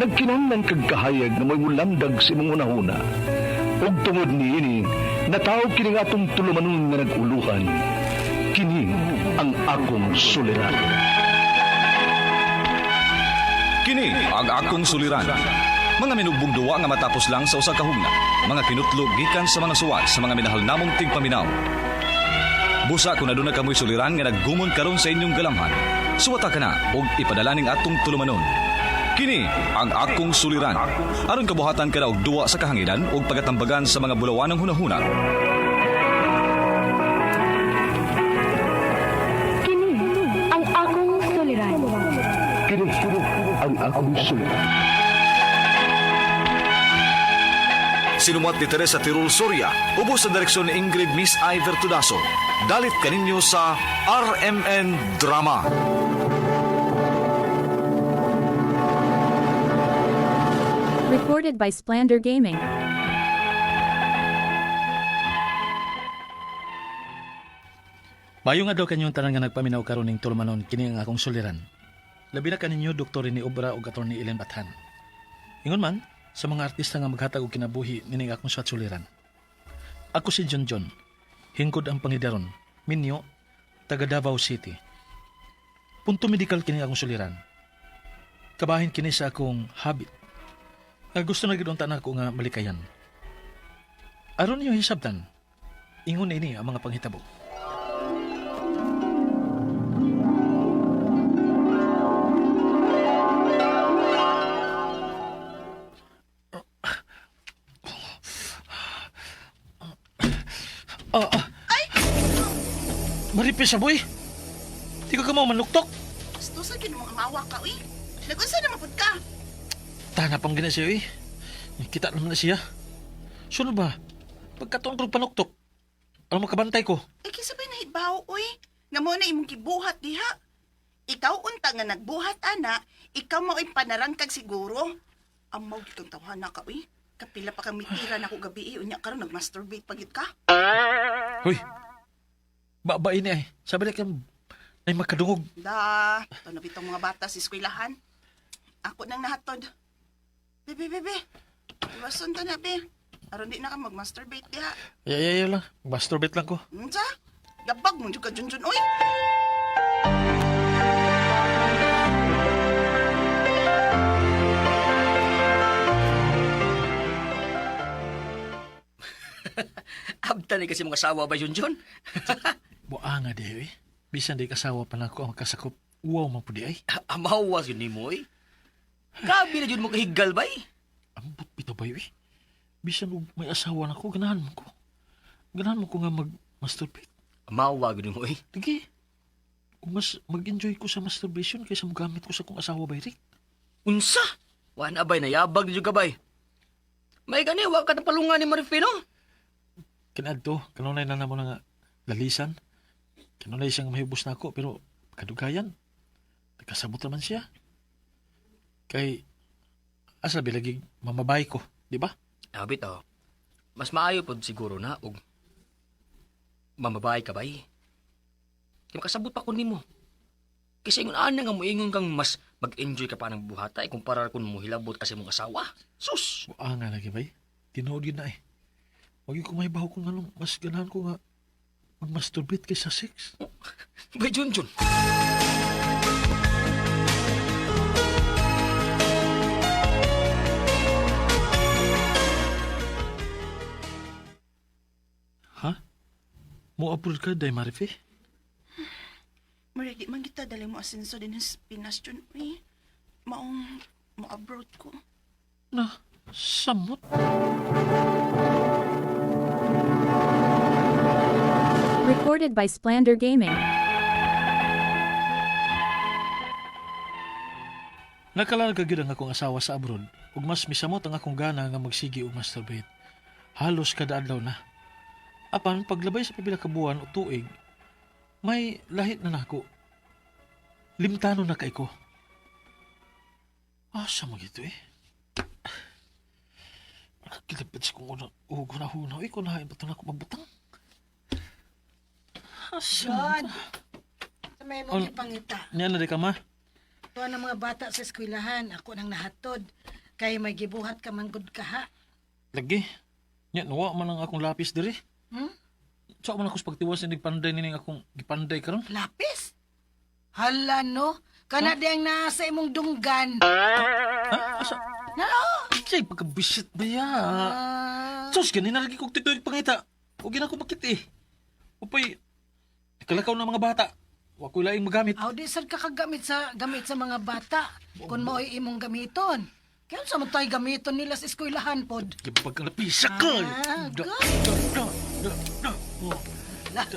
Nagkinahanglan kag kahayag na mo'y mulamdag si mong unahuna. Ug tungod niini, natawag kini nga atong tulumanon nga naguluhan. Kini ang akong suliran. Kini ang akong suliran. Mga minugbong duwa nga matapos lang sa usa ka hugna. Mga kinutlog gikan sa mga suwat sa mga minahal namong tigpaminaw. Busa kung aduna kamoy suliran nga naggumon karon sa inyong galamhan. Suwata ka na ug ipadala ning atong tulumanon. Kini ang akong suliran. Aron kabuhatan ka na og duwa sa kahanginan ug pagatambagan sa mga bulawanong hunahuna. Kini ang akong suliran. Kini ang akong suliran. Sinumat ni Teresa Tirul Soria, ubos sa direksyon ni Ingrid Miss Iver Tudaso. Dalit kaninyo sa RMN Drama. Recorded by Splander Gaming. Mayo nga daw kanyong tanan nga nagpaminaw karon ning tulumanon kini ang akong suliran. Labi na kaninyo Dr. ni Obra ug Attorney Ellen Bathan. Ingon man sa mga artista nga maghatag og kinabuhi nining akong suliran. Ako si John John, hingkod ang pangidaron, minyo, taga Davao City. Punto medical kini akong suliran. Kabahin kini sa akong habit. Nga gusto na gidunta na ako nga malikayan. Aron niyo hisabtan, ingon ini ang mga panghitabo. Maripis aboy. Di ka mo manuktok. Gusto sa kin mga mawa ka, uy. Nagunsa na mapud ka. Tana pang gina siya, eh. Kita naman na siya. Sunod ba? Pagkataon ko panuktok. Ano makabantay ko? Eh, kisabay na hitbaw, uy. Nga mo na imong gibuhat diha. Ikaw unta nga nagbuhat, ana. Ikaw mo ay panarangkag siguro. Amaw gitong tawhana ka, uy. Kapila pa kang mitira na ako gabi, unya karon nag-masturbate pagit ka. Hoy. Babae ni ay. Sabi na kang ay makadungog. Da, tanap itong mga bata sa eskwelahan. Ako nang nahatod. Bebe. Iwason ta na, be. Aron di na ka mag-masturbate diha. Ay lang. Masturbate lang ko. Unsa? Gabag mo juga Junjun, uy. Abta ni kasi mga asawa ba yun, John? Buang nga di, eh. Bisan di kasawa pa na ako ang makasakop. Wow, mapudi ay. Amawas yun ni mo, eh. Gabi na yun mo kahigal ba, eh. Ambot pito ba, eh. Bisan may asawa na ko, ganahan mo ko. Ganahan mo ko nga mag-masturbate. Amawa yun mo, eh. Sige. Kung mas mag-enjoy ko sa masturbation kaysa magamit ko sa kong asawa ba, Rick. Unsa? Wana bay, nayabag na yun ka, bay. May gani, wag ka na palungan ni Marifino. Kinadto, kanunay na namo nga lalisan. Kanunay siyang mahibos na ako, pero kadugayan. Nagkasabot naman siya. Kay, asa bilagig mamabay ko, di ba? Abit, oh. Mas maayo po siguro na, og mamabay ka, bay. Kaya makasabot pa ko ni mo. Kasi ingon ana nga mo ingon kang mas mag-enjoy ka pa ng buhatay kumpara kung mo hilabot kasi mong asawa. Sus! Buang nga lagi bay. Tinood yun na eh. Huwag ko may baho kung anong mas ganahan ko nga mag-masturbate kaysa sex. Bay, Junjun. Ha? Mo upload ka, Day Marife? Mari, di man kita dali mo asenso din sa Pinas dyan, uy. Maong ma-abroad ko. Na, samot. Recorded by Splander Gaming. Nakalaan ka gyud ang akong asawa sa abroad ug mas misamot ang akong gana nga magsigi og masturbate. Halos kada adlaw na. Apan paglabay sa pipila ka buwan o tuig, may lahit na nako. Limtano na kay ko. Asa mo gito eh? Kilapit sa kong una-huna. Uy, kunahain ba ito na ako mabutang? Asa? John! Sa may Oh, mga pangita. Niyan na di ka ma? Tuwa ng mga bata sa eskwelahan, ako nang nahatod. Kay may gibuhat ka man gud ka ha. Lagi. Nya, nawa man ang akong lapis diri. Hmm? Sa man ako sa pagtiwas ni nagpanday nining akong gipanday karon. Lapis? Hala no, kana di ang nasa imong dunggan. Ha? Asa? No. Say, pagkabisit ba ya? Ah. Sus, ganina lagi kong tituig pangita. Huwag na ako makit eh. Upay, kalakaw ng mga bata. Huwag ko laing magamit. Aw di sad ka kagamit sa mga bata. Kun mo imong gamiton. Kaya sa mo tayo gamiton nila sa eskwelahan pod. Kapag kang napisa ka. Ah, Da- good. Oh. La,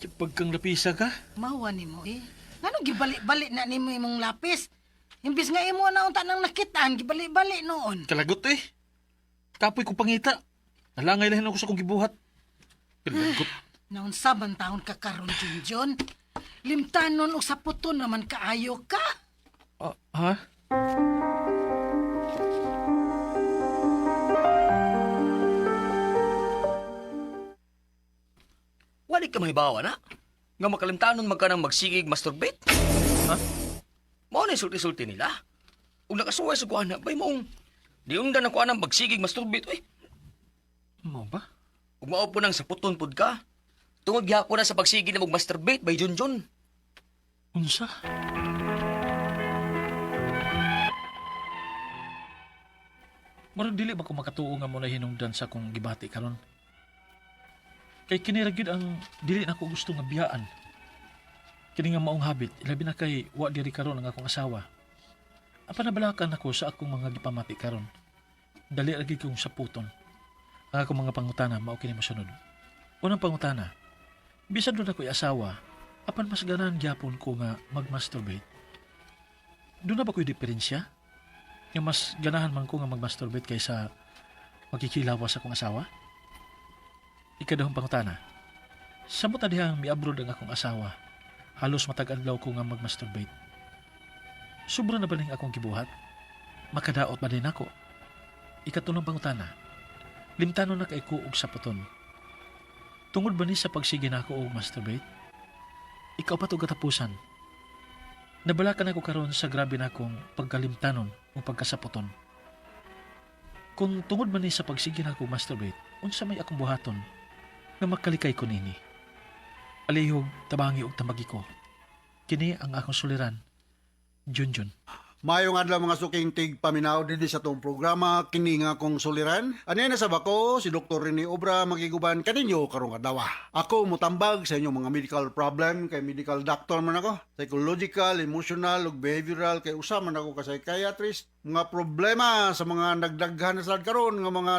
Kapag kang napisa ka? mawa nimo eh. Ngano gibalik-balik na nimo imong lapis? Imbis nga imo na unta nang nakitaan, gibalik-balik noon. Kalagot eh. Kapoy ko pangita. Nalangay lahin ako sa kong gibuhat. Kalagot. Naon saban taon ka karon Junjun. Limtanon o sa puton naman kaayo ka. Ha? Wali ka mahibawa na. Nga makalimtanon magka nang magsigig masturbate. Ha? Mao na sulti-sulti nila. Ug nakasuway sa kuana, bay maong di undan ako anang magsigig masturbate. Uy, Mo ba? ug mao po nang saputon pud ka. Tungod gyapon na sa pagsigig na mag-masturbate bay Junjun. Unsa? Marang dili ba ko makatuo nga mo na hinungdan sa kong gibati karon? Kay kini ra gyud ang dili na ko gusto nga biyaan. Kini nga maong habit, ilabi na kay wa diri karon ang akong asawa. Apa nabalakan ako sa akong mga gipamati karon. Dali lagi kong saputon. Ang akong mga pangutana mao kini mosunod. Unang pangutana, bisan doon ako'y asawa, apan mas ganahan gyapon ko nga mag-masturbate. Doon na ba ko'y diferensya? Yung mas ganahan man ko nga mag-masturbate kaysa magkikilawas akong asawa? Ikadahong pangutana, samot na dihang miabroad ang akong asawa, halos matag-adlaw ko nga mag-masturbate. Sobra na ba ning akong gibuhat? Makadaot ba din ako? Ikatulong pangutana, limtanon na kay ko og saputon. Tungod ba ni sa pagsige na ako og masturbate? Ikaw pa to katapusan. Nabalakan ako karon sa grabe na akong pagkalimtanon o pagkasaputon. Kung tungod man ni sa pagsige na ako masturbate, unsa may akong buhaton nga makalikay ko nini. Alihog, tabangi og tamagi ko. Kini ang akong suliran. Junjun. Mayong adlaw mga suking tig paminaw dinhi sa tong programa kini nga kong suliran. Ani na sa bako si Dr. Rene Obra magiguban kaninyo karong adlaw. Ako mutambag sa inyong mga medical problem kay medical doctor man ako. Psychological, emotional ug behavioral kay usa man ako ka psychiatrist. Mga problema sa mga nagdaghan na sad karon nga mga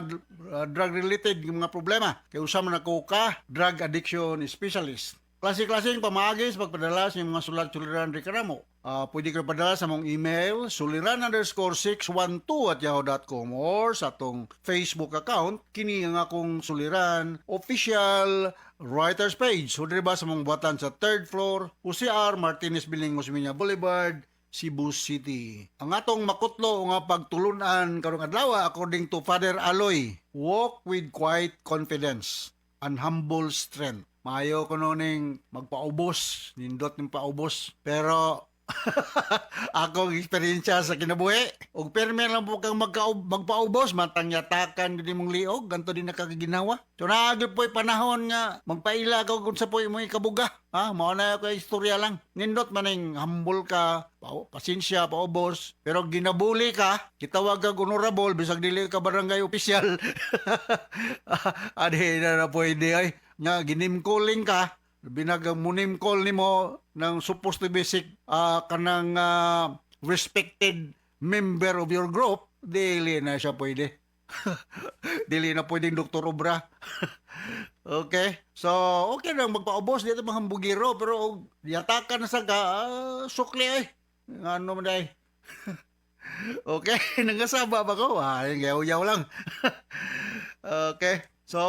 drug related nga mga problema. Kay usa man ako ka drug addiction specialist. Klase-klaseng pamaagis pagpadala sa mga sulat-suliran ri kanamo. Pwede ka padala sa mong email suliran_612@yahoo.com or sa atong Facebook account kini nga akong suliran official writers page. So diba sa mong buhatan sa 3rd floor UCR Martinez Biling Osmeña Boulevard, Cebu City. Ang atong makutlo nga pagtulunan karong adlaw according to Father Aloy, walk with quiet confidence and humble strength. Maayo ko noning magpaubos, nindot ng paubos. Pero akong eksperyensya sa kinabuhi. Og perme lang po kang magpaubos, matang yatakan din mong liog, ganto din nakakaginawa. So naagod po'y panahon nga, magpaila ka kung sa po'y mo'y kabuga. Mao na ako istorya lang. Nindot maning humble ka, pasensya, paubos. Pero ginabuli ka, kitawag ka honorable, bisag dili ka barangay opisyal. Adi na pwede ay. Nga ginimcalling ka, binagang munimcall nimo ng supposed to be kanang respected member of your group, dili na siya pwede. Dili na pwedeng Dr. Obra. Okay? So, okay lang magpaubos dito mga hambugiro, pero yatakan na sa ka, sukli ay. Ano man day? Okay, nangasaba ba ko? Yaw-yaw lang. Okay. So,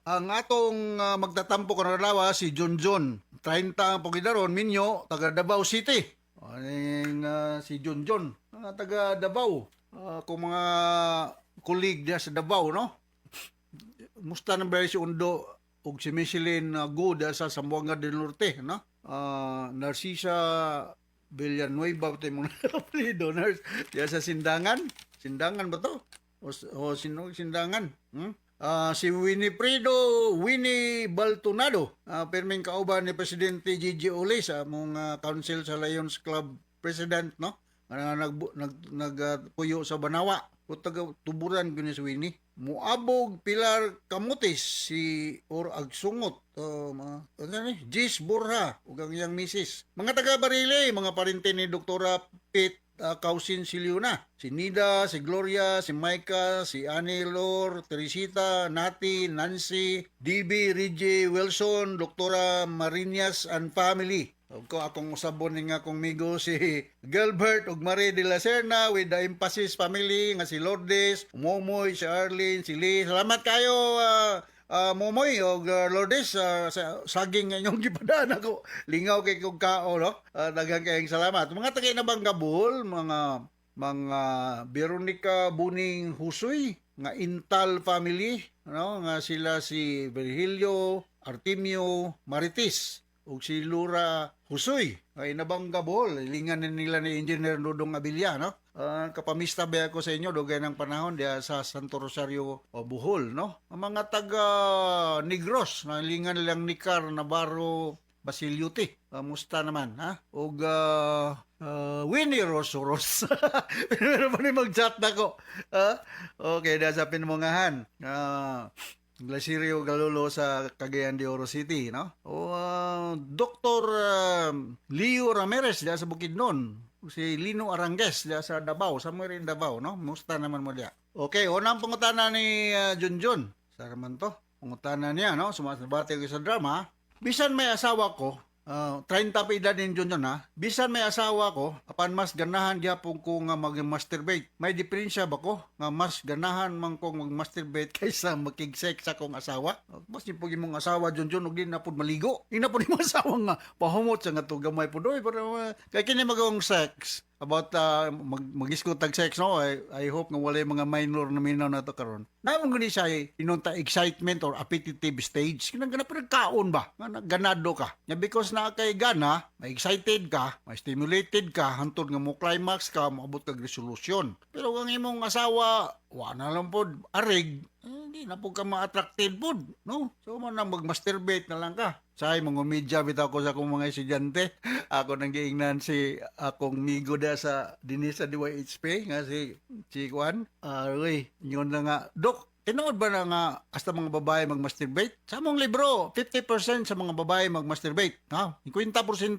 ang atong magtatampo karon adlaw si Junjun. 30 ang pogidaron minyo taga Davao City. Aning si Junjun, taga Davao. Kung mga colleague dia sa Davao, no? Musta na ba si Undo ug si Michelin Good sa Zamboanga del Norte, no? Narcisa Villanueva ito yung mga apelido, diya sa Sindangan. Sindangan ba to? O sino Sindangan? Si Winnie Baltonado, perming kauban ni Presidente Gigi Oles, mong council sa Lions Club President, no? Nagpuyo sa Banawa. Tuburan ko ni si Winnie. Muabog Pilar Camotes, si Agsungot, Jis Borja, ugang yang misis. Mga taga Barile, mga parente ni Doktora Pete Kausin Siliuna, si Nida, si Gloria, si Maika, si Annie Lor, Teresita, Nati, Nancy, DB, Reggie Wilson, Doktora Marinas and family. Ko akong usabon nga akong migo si Gilbert ug Marie de la Serna with the Emphasis family nga si Lourdes, Momoy, si Arlene, si Lee. Salamat kayo Momoy ug Lourdes sa saging nga inyong gipadaan ako. Lingaw kay kog kao, no? Daghang kayong salamat. Mga tagay na Banggabol, mga Veronica Buning Husoy nga Intal family, no? Nga sila si Virgilio, Artemio, Maritis ug si Lura Husoy ay Nabanggabol. Lingan nila ni Engineer Dudong Abilia, no? Kapamista ba ako sa inyo dugay ng panahon diya sa Santo Rosario o Bohol, no? Ang mga taga Negros na lingan lang ni Car Navarro Basiliuti. Musta naman, ha? Ug Winnie Rosoros. Pero pa ni mag-chat na ko. Okay, da sa pinmungahan. Glasirio Galulo sa Cagayan de Oro City, no? O Dr. Leo Ramirez diya sa Bukidnon. Si Lino Arangues diya sa Davao, somewhere in Davao, no? Musta naman mo diya. Okay, unang pangutana ni Junjun. Sara man to. Pangutana niya, no? Sumasabati ko sa drama. Bisan may asawa ko, 30 pa edad din Junjun, ha? Bisan may asawa ko, apan mas ganahan gyapon ko nga mag-masturbate. May diferensya ba ko nga mas ganahan man ko mag-masturbate kaysa makig-sex sa akong asawa? Mas nipog imong asawa Junjun ug di na pud maligo. Di na pud imong asawa nga pahumot sa nga to gamay pud oy pero kay kini magong sex about mag-iskot tag sex, no? I hope nga walay mga minor na minaw na to karon. Namon gani siya inunta excitement or appetitive stage. Kinang gana pa kaon ba? Nga ganado ka. Nya because na kay gana, may excited ka, may stimulated ka, hantod nga mo climax ka, maabot kag resolution. Pero kung imong asawa, wa na lang pod arig, hindi na po ka ma-attracted pod, no? So man na mag-masturbate na lang ka. Say mga media bitaw ko sa akong mga estudyante. Ako nang giingnan si akong migo da sa dinis sa DYHP nga si Juan. Uy, yun na nga. Dok, tinood ba na nga hasta mga babae mag-masturbate? Sa among libro, 50% sa mga babae mag-masturbate. Ha? 50%.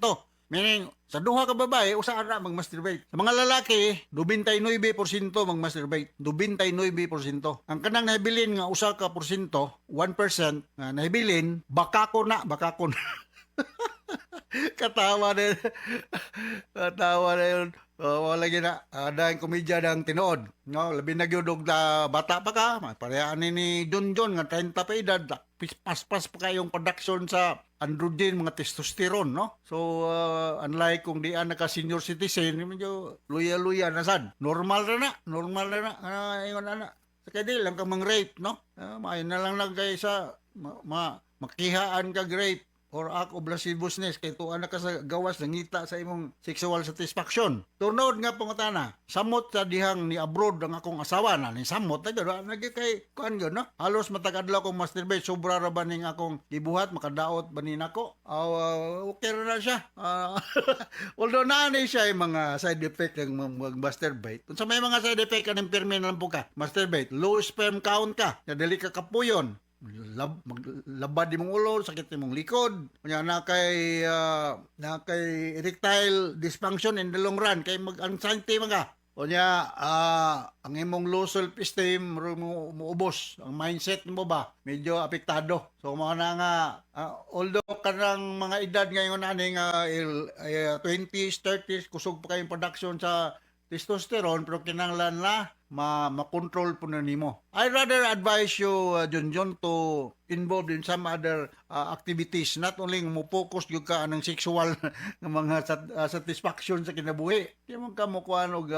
Meaning, sa duha ka babae, usa ra mag-masturbate. Sa mga lalaki, 99% mag-masturbate. 99%. Ang kanang nahibilin nga usa ka porsyento, 1% nga nahibilin, bakakon. Katawa na yun. Katawa na yun. Wala gina. Dahil komedya ng tinood. No, labi na gyud og bata pa ka. Parehaan ni Junjun nga 30 pa edad. Paspas pa kayong production sa androgen, mga testosterone, no? So, unlike kung di naka senior citizen, medyo luya-luya na sad. Normal na. Ingon na. Kaya di lang kang mang-rape, no? Maayon na lang kay sa makihaan kag rape or act of lasciviousness kay tuwa na ka sa gawas nangita sa imong sexual satisfaction. Tunod nga pangutana, samot sa dihang ni abroad ang akong asawa na ni samot na gano'n, kay kuan gano'n, no? Halos matag-adlaw kong masturbate, sobra ra ba ning akong gibuhat, makadaot ba nin ako? Okay na siya. Although naanay siya yung mga side effect ng mag-masturbate. Kung sa may mga side effect ka ng permin lang po ka, masturbate, low sperm count ka, nadali ka kapuyon, labad di mong ulo, sakit di mong likod, kanya na kay erectile dysfunction in the long run, kay mag-anxiety mga. Kanya, ang imong low self-esteem, muubos. Ang mindset mo ba, medyo apektado. So, mga na nga, although kanang mga edad ngayon aning 20s, 30s, kusog pa kayong production sa testosterone, pero kinanglan na, ma-control po na nimo. I rather advise you, Junjun, to involved in some other activities. Not only mo focus yung ka ng sexual ng mga satisfaction sa kinabuhi. Di mo ka mo kuhan og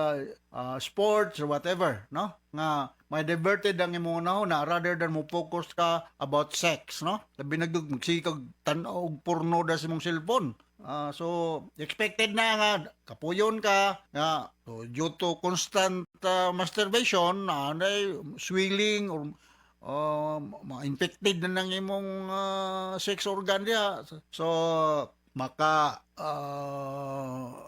sports or whatever, no? Nga may diverted ang imong na rather than mo focus ka about sex, no? Labi nagdug magsikag tan-og porno da sa imong cellphone. So, expected na nga, kapuyon ka, nga, so, due to constant masturbation, swelling, or infected na ng imong sex organ diya. So,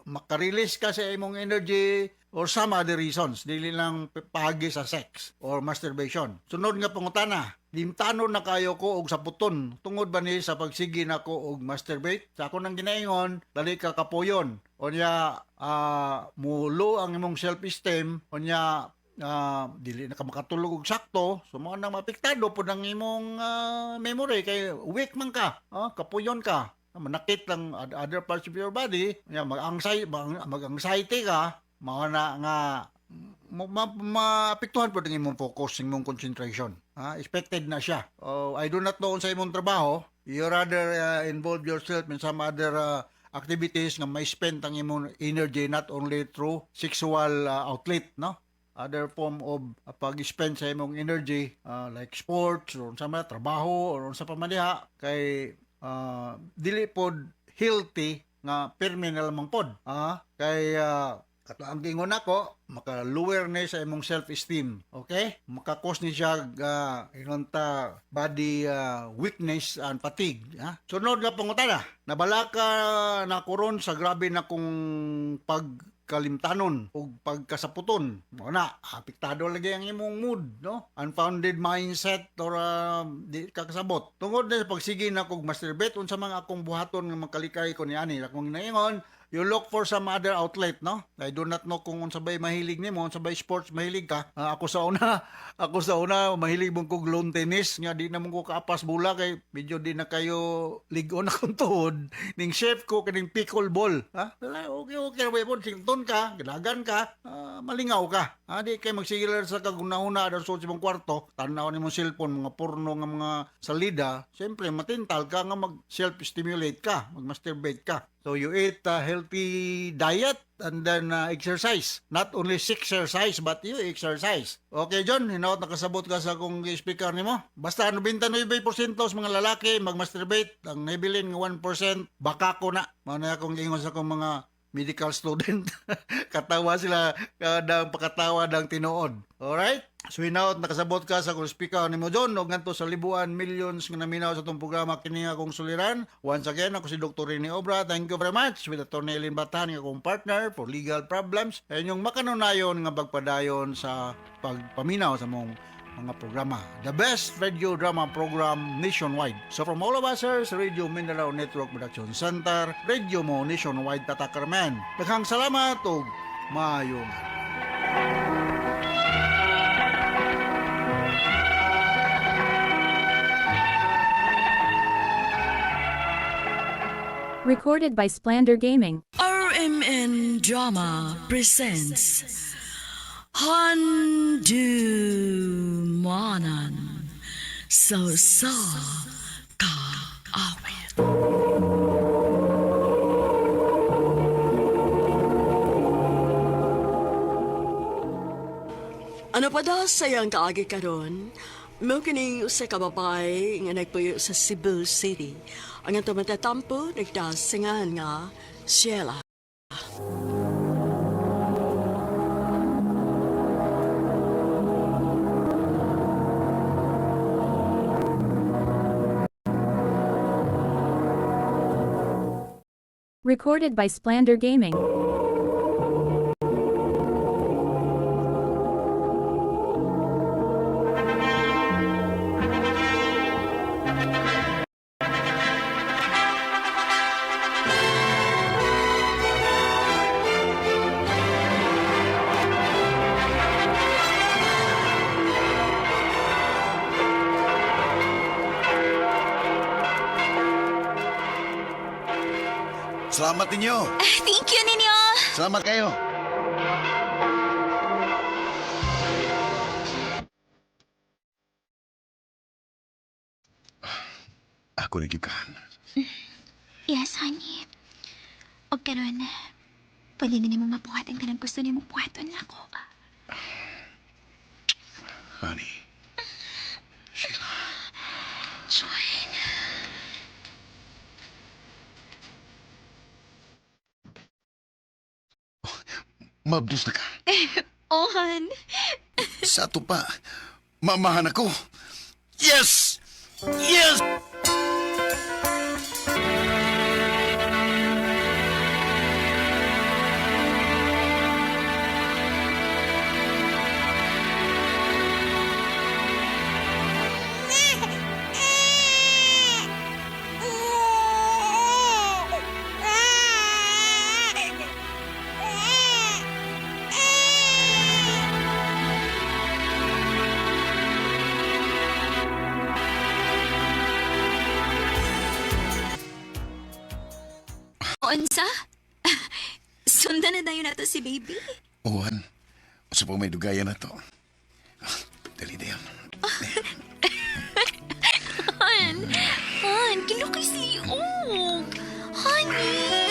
maka-release ka sa imong energy or some other reasons, dili lang pagi sa sex or masturbation. Sunod nga pangutana, limtanon na kayo ko og saputon tungod ba ni sa pagsigi nako og masturbate? Sa ako nang ginaingon, dali ka kapuyon. Onya mulo ang imong self-esteem, onya dili na ka makatulog og sakto, so mo nang mapiktado pud ang imong memory kay weak man ka, kapuyon ka. Manakit lang other parts of your body, mag-anxiety ka, mao na nga maapektuhan po ang imong focus, imong concentration. Expected na siya. I do not know sa imong trabaho, you rather involve yourself in some other activities nga may spend ang imong energy not only through sexual outlet, no? Other form of pag-spend sa imong energy like sports or sa mga trabaho or sa pamaniha kay dili pod healthy nga terminal mang pod. Kay kato ang gingon nako, maka-lower ni sa imong self-esteem. Okay? Maka-cause ni siya inunta body weakness and fatigue. Sunod nga pangutana, nabala ka na kuron sa grabe na kung pagkalimtanon o pagkasaputon. Muna, apektado lagi ang imong mood, no? Unfounded mindset or di kakasabot. Tungod na sa pagsige na kog masturbate unsa mga akong buhaton nga magkalikay ko niani. Kung naingon, you look for some other outlet, no? I do not know kung unsa bay mahilig nimo, unsa bay sports mahilig ka. Ako sa una mahilig mong kog lawn tennis nga di na mo ko kaapas bola kay medyo di na kayo ligon akong tuhod. Ning chef ko kining pickleball, okay way po sington ka, ginagan ka, malingaw ka. Di kay magsigilar sa kagunahuna dar sa imong kwarto, tan-aw nimong cellphone, mga porno nga mga salida, siyempre matintal ka nga mag self-stimulate ka, mag-masturbate ka. So you eat a healthy diet and then exercise. Not only exercise but you exercise. Okay, John, hinaot nakasabot ka sa akong speaker nimo. Basta 99% sa mga lalaki mag-masturbate, ang nabilin nga 1% baka ko na. Mao na akong ingon sa akong mga medical student. Katawa sila kadang pakatawa dang tinuod. Alright? So hinaot nakasabot ka sa akong speaker nimo John og ngadto sa libuan millions nga naminaw sa itong programa kini nga akong suliran. Once again ako si Dr. Rene Obra. Thank you very much with Attorney Ellen Batan nga akong partner for legal problems. Ayun yung makanunayon nga pagpadayon sa pagpaminaw sa mong mga programa. The best radio drama program nationwide. So from all of us sir, sa Radio Mindanao Network Production Center, Radio Mo Nationwide Tatakarman. Daghang salamat ug maayong Recorded by Splander Gaming. RMN Drama presents Handumanan So Ka Awit. Ano pa daw sayang kaagi karon? Mo kining usa ka babae nga nagpuyo sa Cebu City. Ang atong matatampo nagdasingan nga Sheila. Recorded by Splander Gaming. Salamat ninyo. Thank you ninyo. Salamat kayo. Ako nagikan. Yes, honey. O karon, pwede na nimo mapuhatan ka ng gusto nimo puhaton ako. Honey. Sheila. John. Mabdus na ka. Ohan. Sa ato pa, mamahan ako. Yes! Yes! Unsa? Sundan na dayo na to si baby. Uwan, sa pa may dugayan na to. Dali na yan. Han, kilukay si Og. Honey.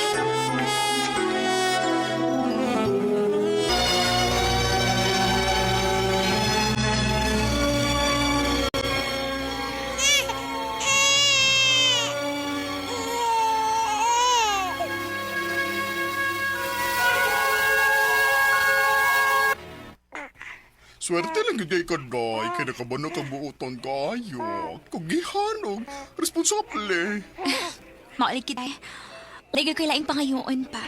Swerte lang gagay ka, Day. Kaya nakabano kang buutan kayo. Kugihanog, responsable. Maulit kita. Nagay ko laing pangayoon pa.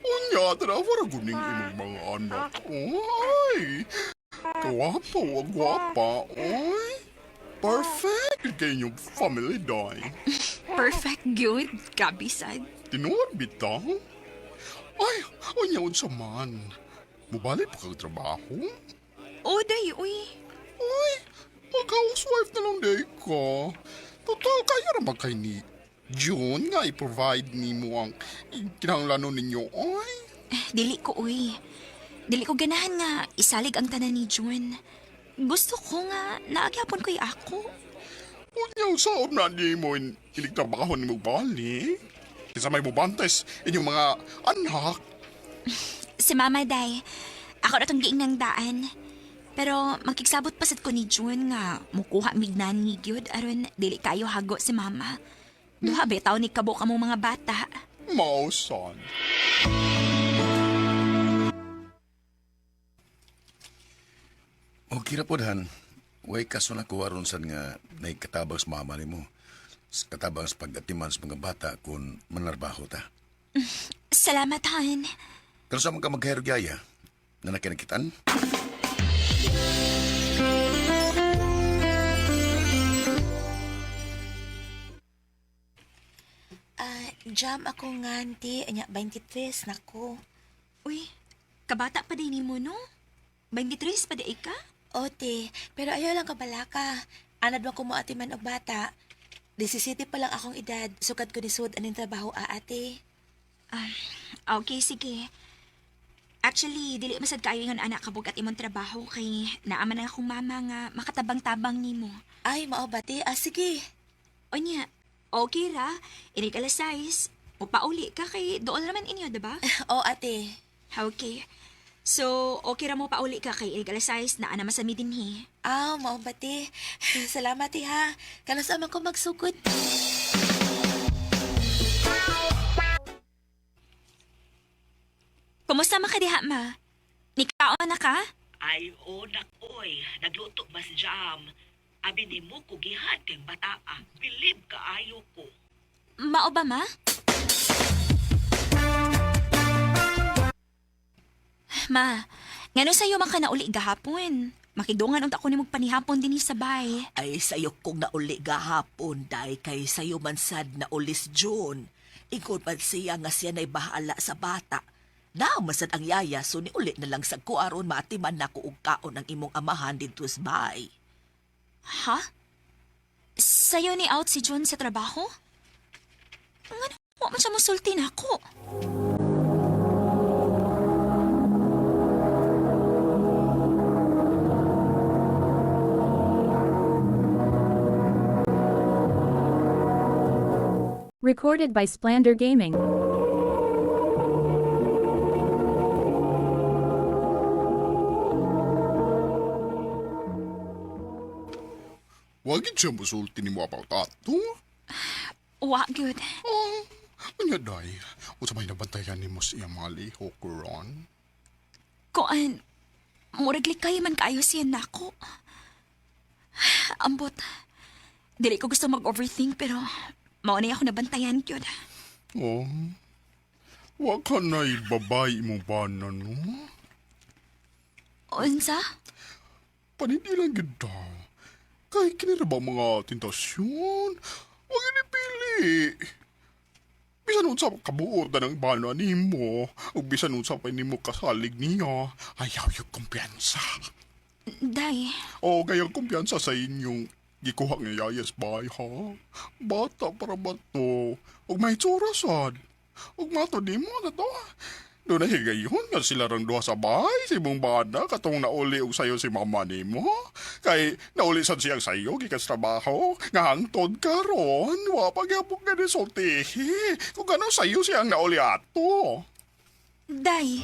Unya, tara, guning imong mga anak. Oy! Kawapa, wag gwapa. Oy! Perfect! Kaya inyong family, Day. Perfect good. Grabe sad. Tinuod bitaw? Ay, unya unsa man. Mubalik pa kang trabaho? Day, uy. Uy, mag-housewife na lang day ka. Total, kaya naman kay ni June nga i-provide ni mo ang kinahanglanon ninyo. Ay, Dili ko, uy. Dili ko ganahan nga isalig ang tanan ni June. Gusto ko nga naagyapon ko'y ako. unyaw saon na di mo iligtrabaho ni mo balik. Kinsa may bubantes inyong mga anak. Si Mama Day, ako na tong giing ng daan. Pero magkiksabot pa sad ko ni June nga mukuha mignan ni gyud aron dili kayo hago si Mama. Duha bitaw ni kabo ka mong mga bata. Mausan. O kirapodhan, way kaso na kuwaron sad nga naikatabang sa mama ni mo. Katabang sa pagatiman sa mga bata kung manarbaho ta. Salamat, Han. Pero sa mga magkahirugyaya, na nakinakitan? Jam ako nga, auntie. Anya, 23 na ko. Uy, kabata pa din mo, no? 23 pa di ka? Ote, pero ayaw lang kabalaka. Anad mo ko mo ati man og bata. 17 pa lang akong edad. Sukat ko ni Sud aning trabaho ate. Okay, sige. Actually, dili masad kayo yung anak kabog at imong trabaho kay naaman ang akong mama nga makatabang-tabang nimo. Ay, mao ba ti? Sige. O niya, okay ra. Inig alas 6. Upauli ka kay doon naman inyo, diba? Oo, ate. Okay. So, okay ra mo pauli ka kay inig alas 6 na naman sa midinhi. Mao ba ti? Salamat ti ha. Kanas man ko magsugod. Kumusta man ka diha, ma? Nikaon na ka? Ay, oy. Nagluto ba si Jam? Abi ni mo kugihan kay bataa. Bilib ka ayo ko. Mao ba, ma? Ma, ngano sa'yo man ka nauli gahapon? Makidungan unta ko ni magpanihapon din sa bay. Ay, sayo kong nauli gahapon, day kay sayo man sad na ulis June. Ikot man siya nga siya na'y bahala sa bata. Masad ang yaya, so ni uli na lang sa kuaron maatiman na ko og kaon ang imong amahan dito sa bay. Ha? Sa'yo ni out si John sa trabaho? Ngano, wa man siya musulti na ako. Recorded by Splander Gaming. Wagid siya musulti ni mo about ato. Wa, good. Unya day, unsa may nabantayan ni mo siya mga lihok ron? Kuan, murag likay man kayo siya nako. Ambot, dili ko gusto mag-overthink pero mao na ako nabantayan yun. Oh, wa ka na'y babay mo ba na, no? Unsa? Panindi lang gid daw. Kay kinira ba mga tentasyon? Huwag inipili. Bisan unsa kabuor na ng bana nimo, ug bisan unsa pa nimo kasalig niya, ayaw yung kumpiyansa. Day, O gayang kumpiyansa sa inyong gikuha nga yayas bay, ha? Bata para ba to? Ug may tsurasan. Ug mato di mo na to. Doon na higayon nga sila rang duha sa bahay si mong bana katong nauli og sayo si mama nimo. Kay nauli sad siyang sayo gikan sa trabaho nga hangtod karon wa pagyapon ka ni sultihi. Kung ano sayo siyang nauli ato. Day.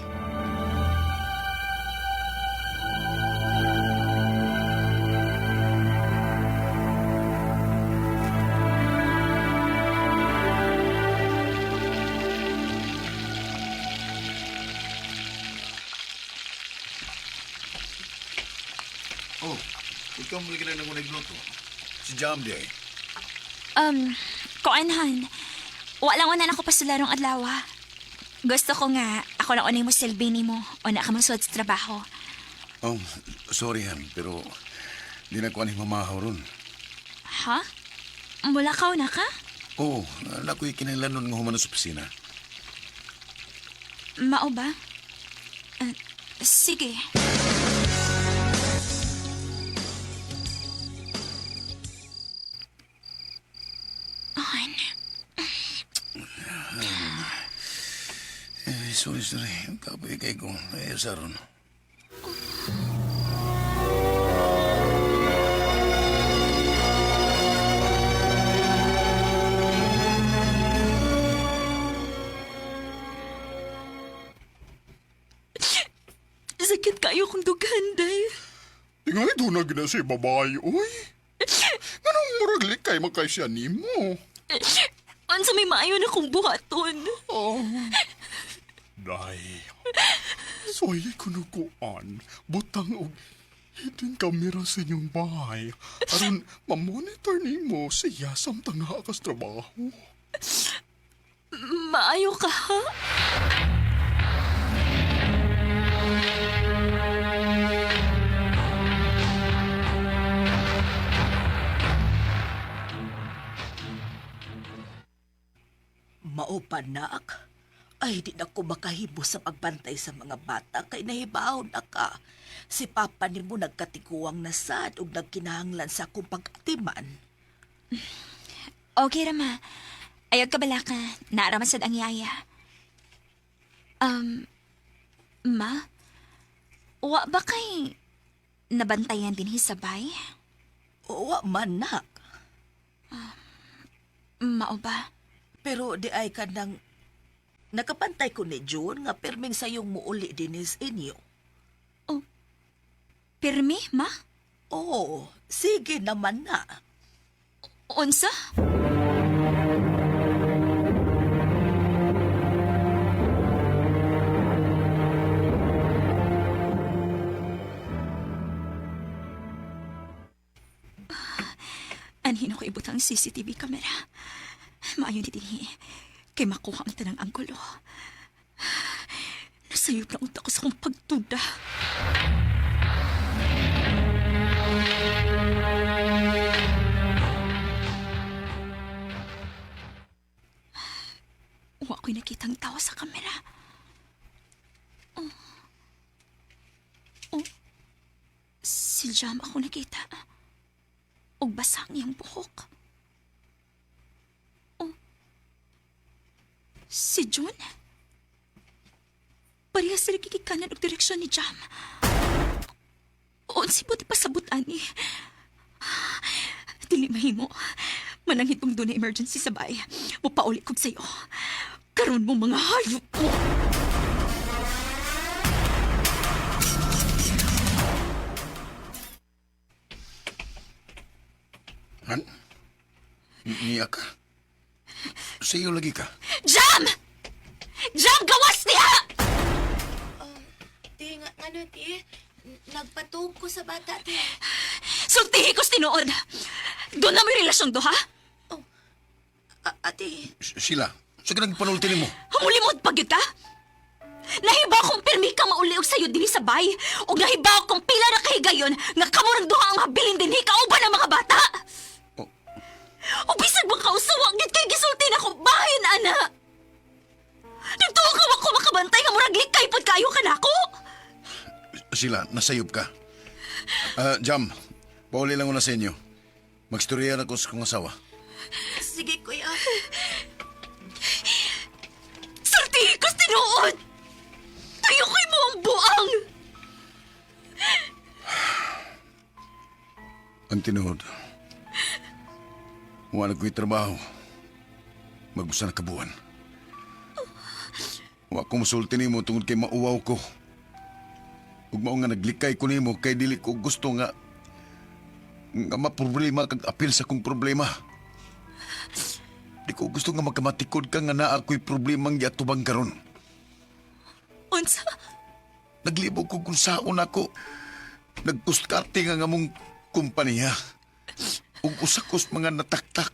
Oh, ikaw mo lagi na nang nagluto. Si Jam di ay. Kuanhan. Walang una ako pa sa larong adlaw. Gusto ko nga, ako lang unay mo silbi ni mo o na ka masuwad sa trabaho. Oh, sorry han, pero di na ko ani mamahaw ron. Ha? Mula ka na ka? Oh, nako'y kinailanon nga humanos sa opisina. Mao ba? Sige. Sorry. Kapoy kay ko. Ayaw sa ron. Sakit kayo kong dugan, Day. Tingay doon na gina si babae, oy. Anong muraglik kay magkay siya nimo? Ansa may maayo na kong buhaton. Oh. Day. Soy kunukuan. Butang og hidden camera sa inyong bahay. Aron mamonitor nimo siya samtang naakas trabaho. Maayo ka, ha? Maupanak, ay di na ko makahibo sa pagbantay sa mga bata kay nahibaw na ka. Si Papa ni mo nagkatikuwang nasad ug nagkinahanglan sa akong pag-atiman. Okay, Rama. Ayog ka bala ka. Naaraman sad ang yaya. Ma? Wa ba kay nabantayan din hisabay? Wa man, nak. Mao ba? Pero di ay ka nang nakapantay ko ni June nga perming sayong muuli dinis inyo. Oh, pirmi, ma? Oo, sige naman na. Unsa? Anhin ako ibutang CCTV camera. Maayon din kay makuha ang tanang anggulo. Nasayop na unta ko sa kong pagtuda. Wa ko'y nakitang tao sa kamera. Oh. Si Jam ako nakita. Og basang iyang buhok. Si June? Parehas sila kikikanan og direksyon ni Jam. Unsi po di pasabutan ni. Dili mahimo. Manangit kong doon na emergency sa bay. Mupauli kog sa'yo. Karon mo mga hayop ko. Han? Niya ka? Sa'yo lagi ka? Jam! Jam, gawas niya! Di nga Ano, ti? Nagpatug ko sa bata, ti. Sultihi ko's tinuod. Doon na may relasyong do, ha? Ate. Sila, sa ganang panulti mo. Mulimod pag yun ka? Nahibaw kong pirmi ka mauliog sa'yo din sa bay. O nahibaw kong pila na kahigayon nga kamurang duha ang habilin din kauban ng mga bata. O bisag bang kausawang git kay gisulti na kong bahin, ana. Nagtuwa ka ako makabantay nga murag likay pod kayo ka nako. Sila, nasayop ka. Jam, pauli lang ko na sa inyo. Magstorya na ko sa kong asawa. Sige, kuya. Sultihi ko's tinuod. Tayo ko'y mo ang buang. Ang tinuod. Wala ko'y trabaho. Magbusa na kabuan. Wa ko masulti nimo tungod kay mauwaw ko. Ug mao nga naglikay ko nimo kay dili ko gusto nga maproblema kag apil sa kong problema. Di ko gusto nga magkamatikod ka nga naa ko'y problemang giatubang karon. Unsa? Naglibog ko kung saon ako. Nagpustkarte nga nga mong kumpanya. Ug usakos mga nataktak.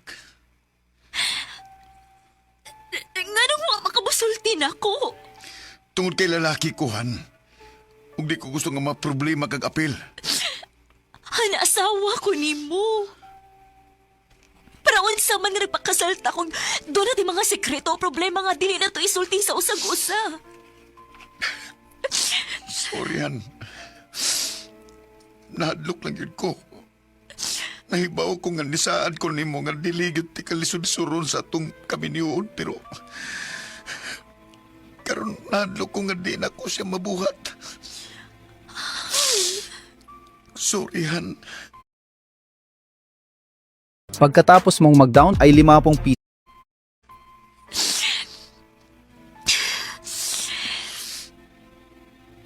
Nga nung mga makabusulti na ko. Tungod kay lalaki ko, Han. Ug di ko gusto nga maproblema kag apil. Asawa ko ni mo. Para unsa man nga nagpakasalta kung doon natin mga sekreto o problema nga dili na to isulti sa usag-usa. Sorry, Han. Nahadlok lang yun ko. Nahibaw ko nga nisaad ko nimo nga diligid ti kalisod-suron sa atong kaminiyon, pero karon nahadlok ko nga di na ko siya mabuhat. Sorry, Han. Pagkatapos mong mag-down ay 50 piso.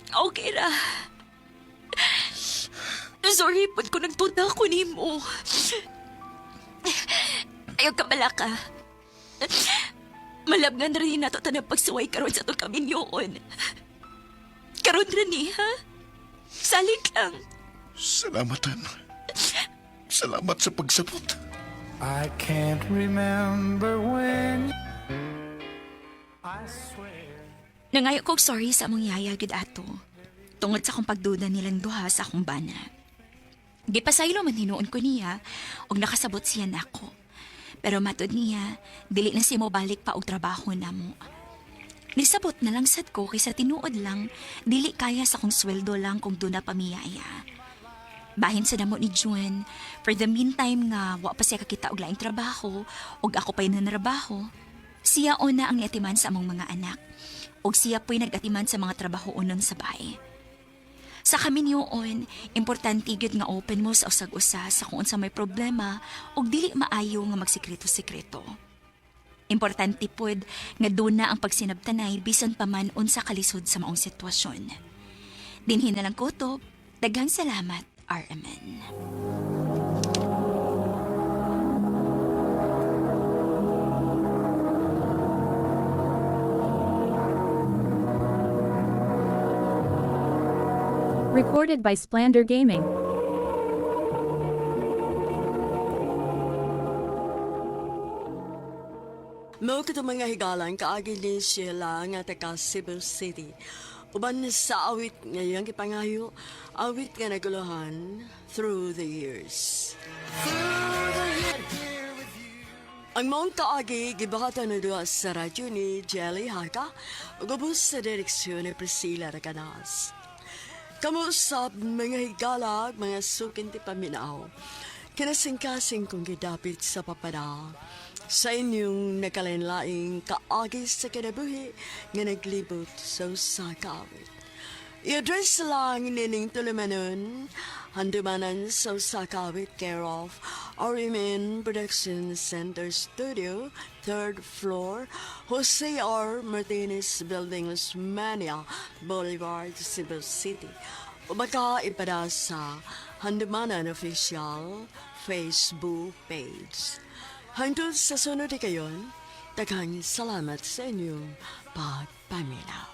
Okay ra. Sorry, pud ko nagtunta ko ni mo. Ayaw ka bala ka. Malabngan na rin nato tanang pagsuway karon sa itong kaminyoon. Karon rin ni, ha? Salik lang. Salamatan. Salamat sa pagsabot. I can't remember when I swear. Nangayo kong sorry sa among yaya gid ato. Tungod sa akong pagduda nilang duha sa akong bana. Gipasaylo man hinuon ko niya og nakasabot siya nako. Pero matod niya, dili na siya mo balik pa og trabaho namo. Nisabot na lang sad ko kaysa tinuod lang, dili kaya sa kong sweldo lang kung doon na pamiyaya. Bahin sa damo ni June, for the meantime nga wa pa siya kakita og laing trabaho og ako pa'y nanarabaho, siya una ang niatiman sa among mga anak og siya po'y nagatiman sa mga trabaho unon sa bahay. Sa kami niyoon, importante gyud nga open mo sa usag-usa sa kung unsa may problema og dili maayo nga magsikreto-sikreto. Importante pod nga doon na ang pagsinabtanay bisan pa man unsa kalisod sa maong sitwasyon. Dinhin na lang kutob, daghang salamat, RMN. Recorded by Splander Gaming. Mao kito mga higalan kaagi ni Sheila nga taga Cebu City. Uban sa awit ngayong gipangayo, awit nga naguluhan through the years. Ang mong kaagi gibahatan na doon sa radyo ni Jelly Haka, ugubos sa direksyon ni Priscilla Raganas. Kamusap mga higalag, mga sukin ti paminaw. Kinasing-kasing kong gidapit sa papada. Sa inyong nakalinlaing kaagi sa kinabuhi nga naglibot sa usakawit. I-address lang nining tulumanon, handumanan sa usakawit care of RMN Production Center Studio, 3rd floor, Jose R. Martinez Building, Lusmania, Boulevard, Cebu City. O baka ipada sa Handumanan Official Facebook page. Hangtod sa sunod kayon, daghang salamat sa inyong pagpaminaw.